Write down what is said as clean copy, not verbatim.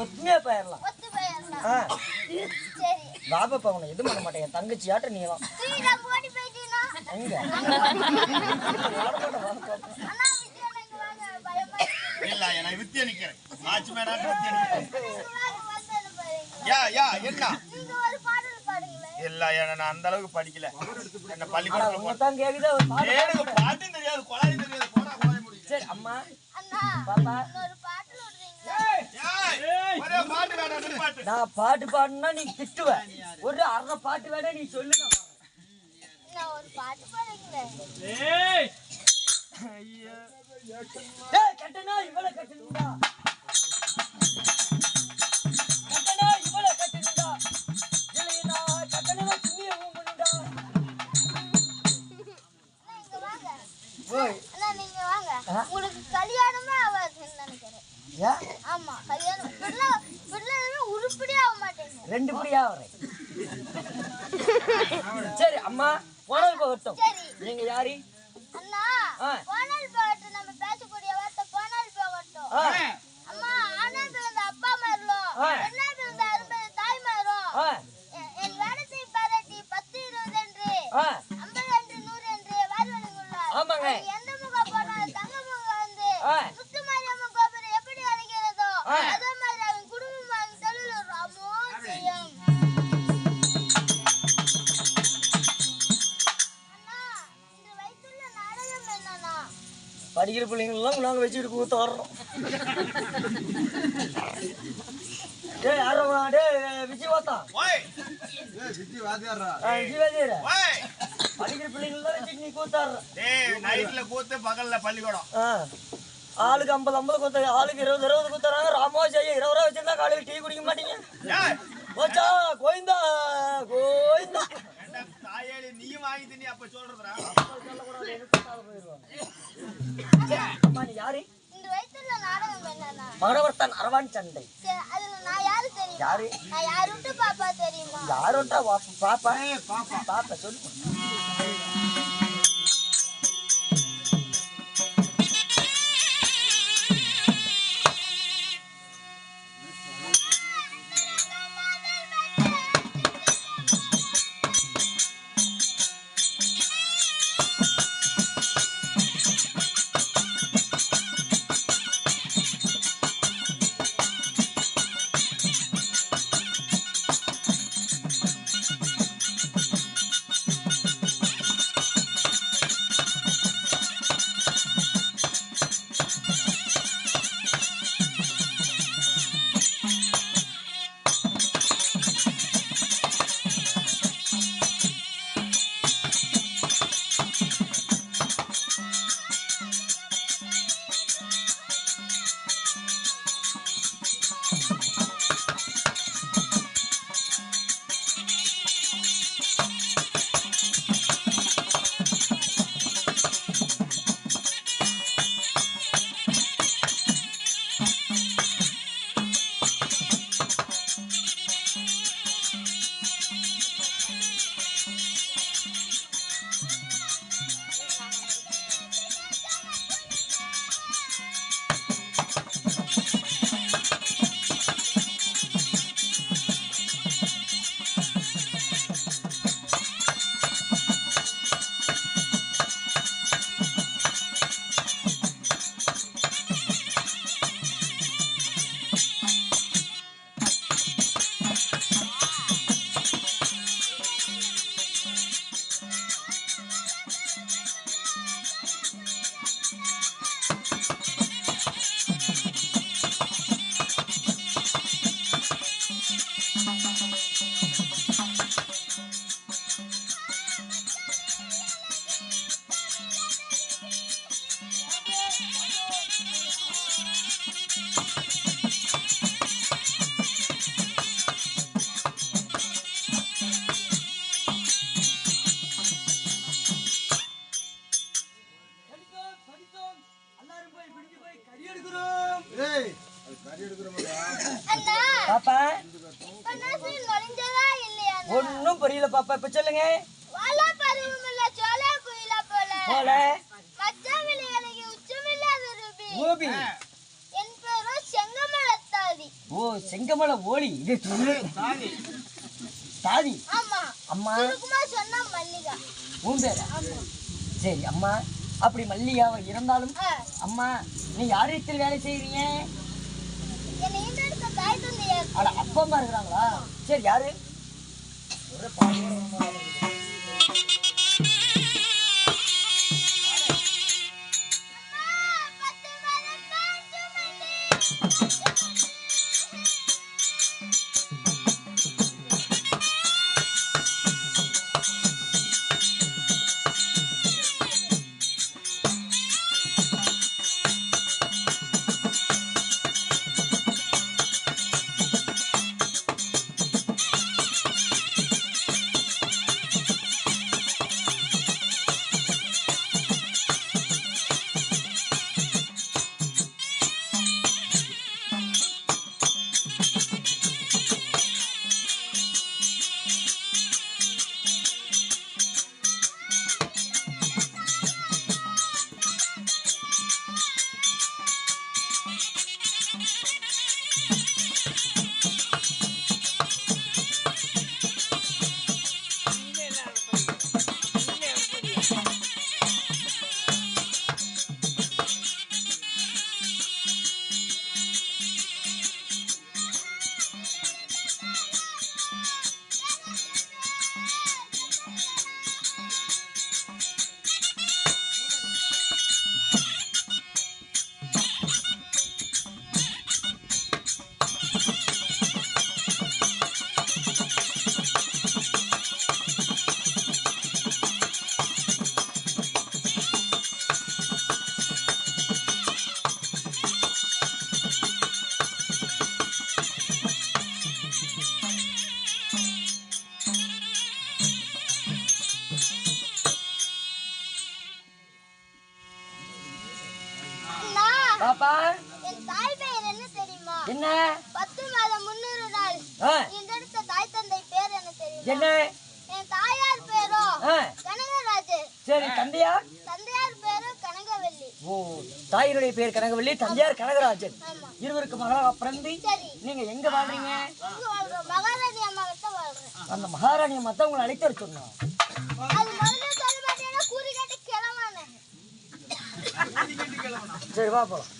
ஒத்துமையா போயிடலாம். பாபா உன்னை எதுவும் பண்ண மாட்டேன். என் தங்கச்சியாட்ட நீலாம் எங்க இல்ல என்ன வித்தியா நிக்கிறேன். வாட்ச்மேனா வித்தியா நிக்கிறேன். என்ன இல்ல நான் அந்த அளவுக்கு படிக்கல. என்ன பள்ளிக்கூடம் தான் கேக்குது. பாட்டும் தெரியாது, கொலாயும் தெரியாது. போடா கொலாய் முடியும். சரி அம்மா பாப்பா நான் பாட்டு பாடுனா நீ திட்டுவ. ஒரு அரை பாட்டு வேணா நீ சொல்லுங்க. கட்டணா இவ்வளவு கட்டணும்டா, கட்டணா இவ்வளவு கட்டணும்டா, இல்லையா கட்டணா சும்மிய ஊம்பணும்டா. நீங்க வாங்க, உங்களுக்கு கல்யாணமே ஆகாதுன்னு நினைக்கிறேன். ஆமா கல்யாணம் உருப்படியா ஆக மாட்டேங்க. 2 படியா வரேன். சரி அம்மா போனல் போகட்டும். நீங்க யாரு அண்ணா? போனல் போகட்டும். நம்ம பேசக்கூடிய வார்த்தை போனல் போகட்டும். அம்மா ஆனா பிறந்த அப்பா மாரலும் என்ன பிறந்த அருமை தாய் மாரும் என் வேடத்தை பாராட்டி 10 20 என்று 50 என்று 100 என்று வாழ்வனுங்குள்ளார். ஆமாங்க. எந்த முகம் போனால் தங்க முகம் வந்து முத்துமாரியம்மன் கோபுரம் எப்படி அழைக்கிறதோ அதே மாதிரி அவன் குடும்பம் வாங்கி தொழில் ராமோ செய்யும். அண்ணா இந்த வயசுல நாடகம் என்னன்னா படிக்கிற பிள்ளைங்களெல்லாம் நாங்கள் வச்சுக்கிட்டு கூத்த வர்றோம். டே யாரோ டே விஜய் வாத்தான் விஜய் வாத்தியாரா விஜய் வாத்தியாரா படிக்கிற பிள்ளைங்களெல்லாம் வச்சுட்டு நீ கூத்தாடுற. நைட்ல கூத்து பகல்ல பள்ளிக்கூடம். ஆளுக்கு 50 கூத்த, ஆளுக்கு 20 கூத்துறாங்க. ராமோ செய்ய 20 ரூபா வச்சிருந்தா காலையில் டீ குடிக்க மாட்டீங்க. போச்சா கோயிந்தா கோயிந்தா. தாயாளி நீயும் வாங்கி தின்னி அப்ப சொல்றதுடா. அம்மா நீ யாரு? இந்த வயசுல நாடகம் என்னன்னா மகடவர்த்தன் அரவான் சண்டை. அதுல நான் யாரு தெரியும்? யாரு? நான் யாருட்டு பாப்பா தெரியுமா? யாருட்டா பாப்பா பாப்பா சொல்லு. ஒன்னும் புரியல பாப்பா, இப்ப சொல்லுங்க. போல மச்சாவிலே எனக்கு உச்சமில்லாத ரூபி. ரூபி என் பேரோ செங்கமலத்தாதி. ஓ செங்கமல ஓலி இது தாதி. ஆமா. அம்மா சுருக்கமா சொன்னா மல்லிகா. உன் பேரா? சரி அம்மா, அப்படி மல்லிகாவை இருந்தாலும் அம்மா நீ யாரிடத்தில் வேலை செய்றீங்க? என்னை ஈண்டெடுத்த தாய் தந்தையர். அட அப்பா அம்மா இருக்கிறாங்களா? சரி யாரு? பாப்பா என் தாய் பெயர் என்ன தெரியுமா? என்ன? 10 மாதம் 300 நாள். ஈண்டெடுத்த தாய் தந்தை பேர் என்ன தெரியுமா? என்ன? என் தாயார் பேரோ கனகராஜன். சரி தந்தையார்? தந்தையார் பேரு கனகவல்லி. ஓ தாயினுடைய பேர் கனகவல்லி, தந்தையார் கனகராஜன். ஆமா. இருவருக்கு மகளாக பிறந்து சரி. நீங்க எங்க வாழ்றீங்க? இங்க வாழ்றோம். மகாராணி அம்மா கிட்ட வாழ்றேன். அந்த மகாராணி அம்மா தான் உங்களை அழைத்து வர சொன்னோம். அது முதல்ல சொல்ல மாட்டேன்னா கூறி கேட்டு கிளம்பானே. சரி வா போலாம்.